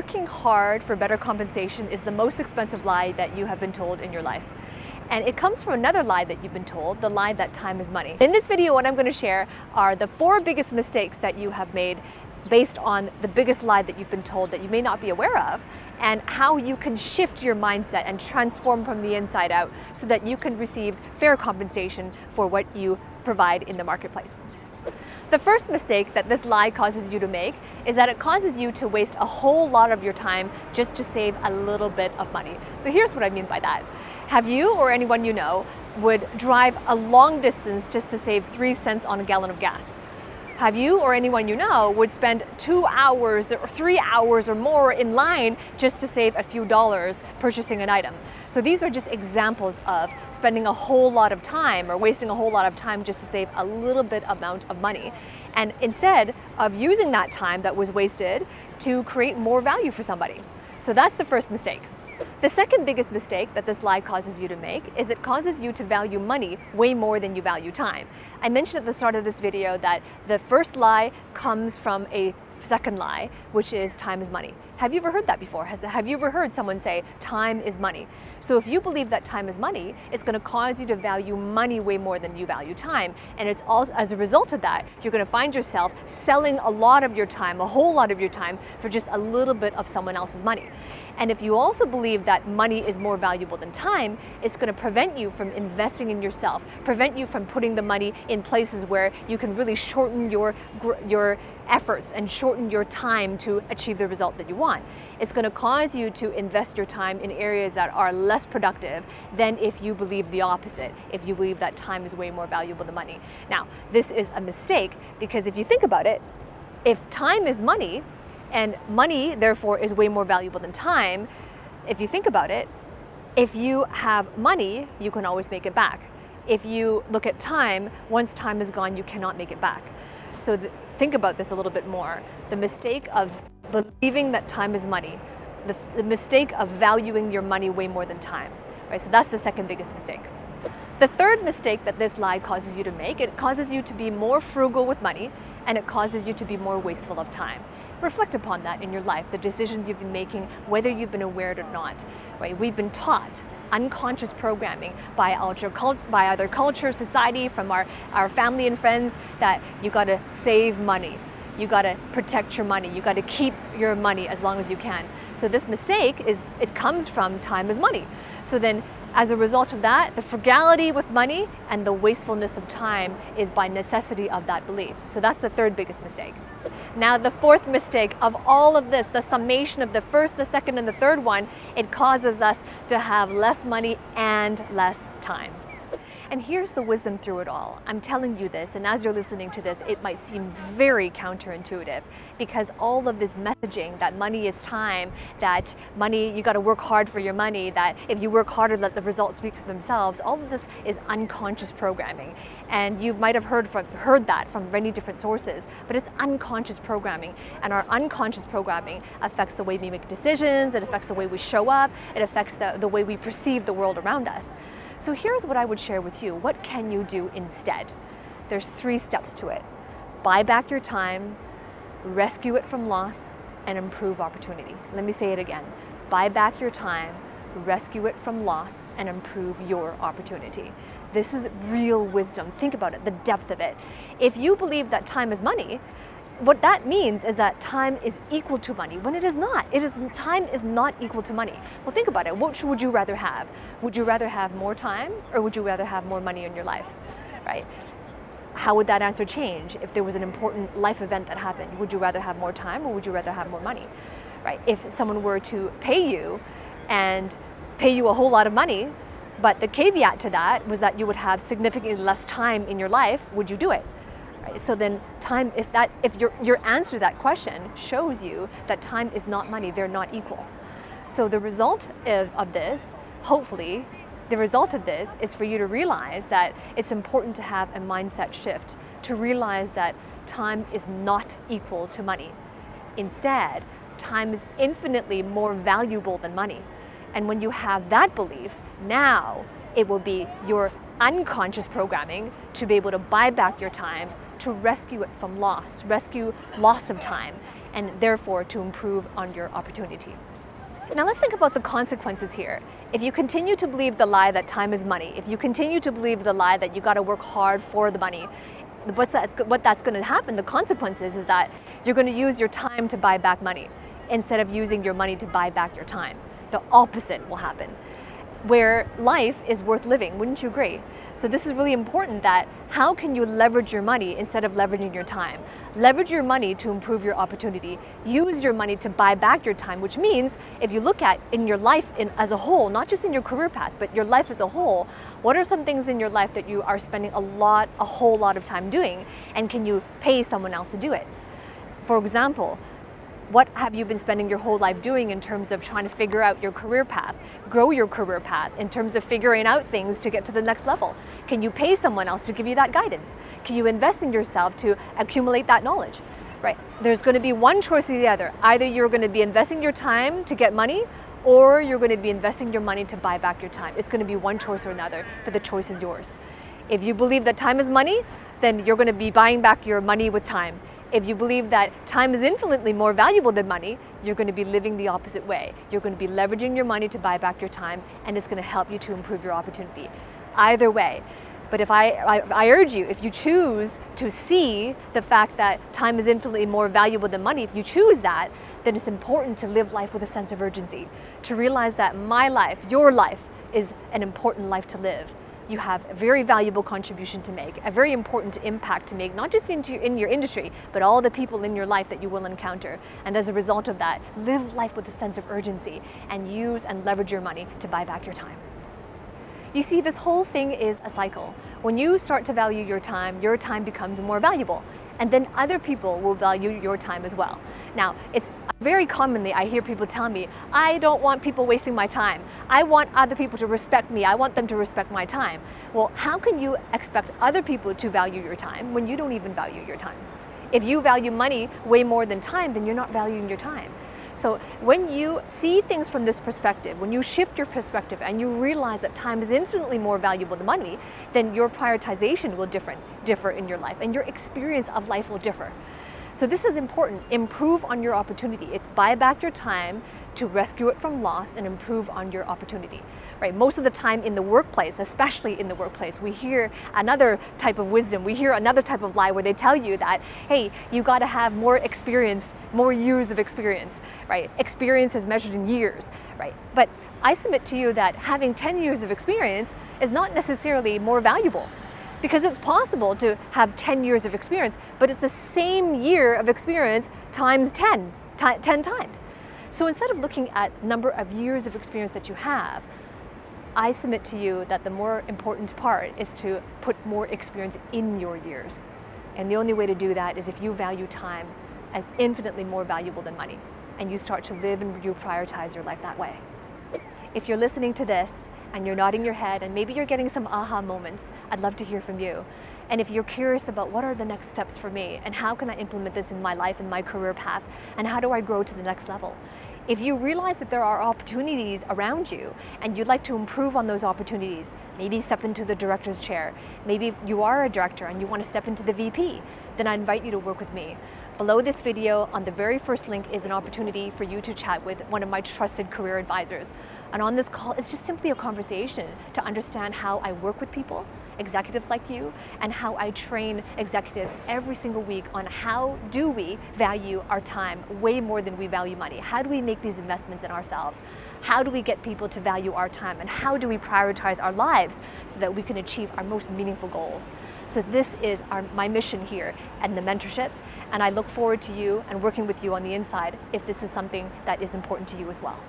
working hard for better compensation is the most expensive lie that you have been told in your life. And it comes from another lie that you've been told, the lie that time is money. In this video, what I'm going to share are the 4 biggest mistakes that you have made based on the biggest lie that you've been told that you may not be aware of, and how you can shift your mindset and transform from the inside out so that you can receive fair compensation for what you provide in the marketplace. The first mistake that this lie causes you to make is that it causes you to waste a whole lot of your time just to save a little bit of money. So here's what I mean by that. Have you or anyone you know would drive a long distance just to save 3 cents on a gallon of gas? Have you or anyone you know would spend 2 hours or 3 hours or more in line just to save a few dollars purchasing an item? So these are just examples of spending a whole lot of time or wasting a whole lot of time just to save a little bit amount of money. And instead of using that time that was wasted to create more value for somebody. So that's the first mistake. The second biggest mistake that this lie causes you to make is it causes you to value money way more than you value time. I mentioned at the start of this video that the first lie comes from a second lie, which is time is money. Have you ever heard that before? Have you ever heard someone say time is money? So if you believe that time is money, it's going to cause you to value money way more than you value time. And it's also, as a result of that, you're going to find yourself selling a lot of your time, a whole lot of your time, for just a little bit of someone else's money. And if you also believe that money is more valuable than time, it's going to prevent you from investing in yourself, prevent you from putting the money in places where you can really shorten your efforts and shorten your time to achieve the result that you want. It's going to cause you to invest your time in areas that are less productive than if you believe the opposite, if you believe that time is way more valuable than money. Now, this is a mistake because if you think about it, if time is money, and money, therefore, is way more valuable than time, if you think about it, if you have money, you can always make it back. If you look at time, once time is gone, you cannot make it back. So think about this a little bit more. The mistake of believing that time is money, the mistake of valuing your money way more than time, right? So that's the second biggest mistake. The third mistake that this lie causes you to make, it causes you to be more frugal with money, and it causes you to be more wasteful of time. Reflect upon that in your life, the decisions you've been making, whether you've been aware or not, right? We've been taught unconscious programming by either culture, society, from our family and friends, that you gotta save money, you gotta protect your money, you gotta keep your money as long as you can. So this mistake it comes from time is money. So then as a result of that, the frugality with money and the wastefulness of time is by necessity of that belief. So that's the third biggest mistake. Now the fourth mistake of all of this, the summation of the first, the second, and the third one, it causes us to have less money and less time. And here's the wisdom through it all. I'm telling you this, and as you're listening to this, it might seem very counterintuitive, because all of this messaging that money is time, that money, you got to work hard for your money, that if you work harder, let the results speak for themselves, all of this is unconscious programming. And you might have heard that from many different sources, but it's unconscious programming. And our unconscious programming affects the way we make decisions, it affects the way we show up, it affects the way we perceive the world around us. So here's what I would share with you. What can you do instead? There's 3 steps to it. Buy back your time, rescue it from loss, and improve opportunity. Let me say it again. Buy back your time, rescue it from loss, and improve your opportunity. This is real wisdom. Think about it, the depth of it. If you believe that time is money, what that means is that time is equal to money, when it is not. Time is not equal to money. Well, think about it. What would you rather have? Would you rather have more time, or would you rather have more money in your life, right? How would that answer change if there was an important life event that happened? Would you rather have more time, or would you rather have more money, right? If someone were to pay you a whole lot of money, but the caveat to that was that you would have significantly less time in your life, would you do it? So then time, if your answer to that question shows you that time is not money, they're not equal. So the result of this, hopefully, the result of this is for you to realize that it's important to have a mindset shift, to realize that time is not equal to money. Instead, time is infinitely more valuable than money. And when you have that belief, now it will be your unconscious programming to be able to buy back your time, to rescue it from loss of time. and therefore to improve on your opportunity. Now let's think about the consequences here. If you continue to believe the lie that time is money, if you continue to believe the lie that you got to work hard for the money, what that's going to happen, the consequences is that you're going to use your time to buy back money instead of using your money to buy back your time. The opposite will happen, where life is worth living. Wouldn't you agree? So this is really important, that how can you leverage your money instead of leveraging your time? Leverage your money to improve your opportunity. Use your money to buy back your time, which means if you look at in your life as a whole, not just in your career path, but your life as a whole, what are some things in your life that you are spending a whole lot of time doing, and can you pay someone else to do it? For example, what have you been spending your whole life doing in terms of trying to figure out your career path, grow your career path, in terms of figuring out things to get to the next level? Can you pay someone else to give you that guidance? Can you invest in yourself to accumulate that knowledge? Right? There's going to be one choice or the other. Either you're going to be investing your time to get money, or you're going to be investing your money to buy back your time. It's going to be one choice or another, but the choice is yours. If you believe that time is money, then you're going to be buying back your money with time. If you believe that time is infinitely more valuable than money, you're going to be living the opposite way. You're going to be leveraging your money to buy back your time, and it's going to help you to improve your opportunity. Either way. But if I urge you, if you choose to see the fact that time is infinitely more valuable than money, if you choose that, then it's important to live life with a sense of urgency, to realize that my life, your life, is an important life to live. You have a very valuable contribution to make, a very important impact to make, not just in your industry, but all the people in your life that you will encounter. And as a result of that, live life with a sense of urgency and use and leverage your money to buy back your time. You see, this whole thing is a cycle. When you start to value your time becomes more valuable. And then other people will value your time as well. Now, it's very commonly I hear people tell me, I don't want people wasting my time. I want other people to respect me. I want them to respect my time. Well, how can you expect other people to value your time when you don't even value your time? If you value money way more than time, then you're not valuing your time. So when you see things from this perspective, when you shift your perspective and you realize that time is infinitely more valuable than money, then your prioritization will differ in your life, and your experience of life will differ. So this is important. Improve on your opportunity. It's buy back your time to rescue it from loss and improve on your opportunity. Right? Most of the time in the workplace, especially in the workplace, we hear another type of wisdom. We hear another type of lie where they tell you that, hey, you got to have more experience, more years of experience, right? Experience is measured in years, right? But I submit to you that having 10 years of experience is not necessarily more valuable, because it's possible to have 10 years of experience, but it's the same year of experience times 10 times. So instead of looking at number of years of experience that you have, I submit to you that the more important part is to put more experience in your years. And the only way to do that is if you value time as infinitely more valuable than money, and you start to live and you prioritize your life that way. If you're listening to this and you're nodding your head and maybe you're getting some aha moments, I'd love to hear from you. And if you're curious about what are the next steps for me and how can I implement this in my life and my career path, and how do I grow to the next level? If you realize that there are opportunities around you and you'd like to improve on those opportunities, maybe step into the director's chair, maybe you are a director and you want to step into the VP, then I invite you to work with me. Below this video, on the very first link, is an opportunity for you to chat with one of my trusted career advisors. And on this call, it's just simply a conversation to understand how I work with people, executives like you, and how I train executives every single week on how do we value our time way more than we value money. How do we make these investments in ourselves? How do we get people to value our time? And how do we prioritize our lives so that we can achieve our most meaningful goals? So this is my mission here and the mentorship. And I look forward to you and working with you on the inside if this is something that is important to you as well.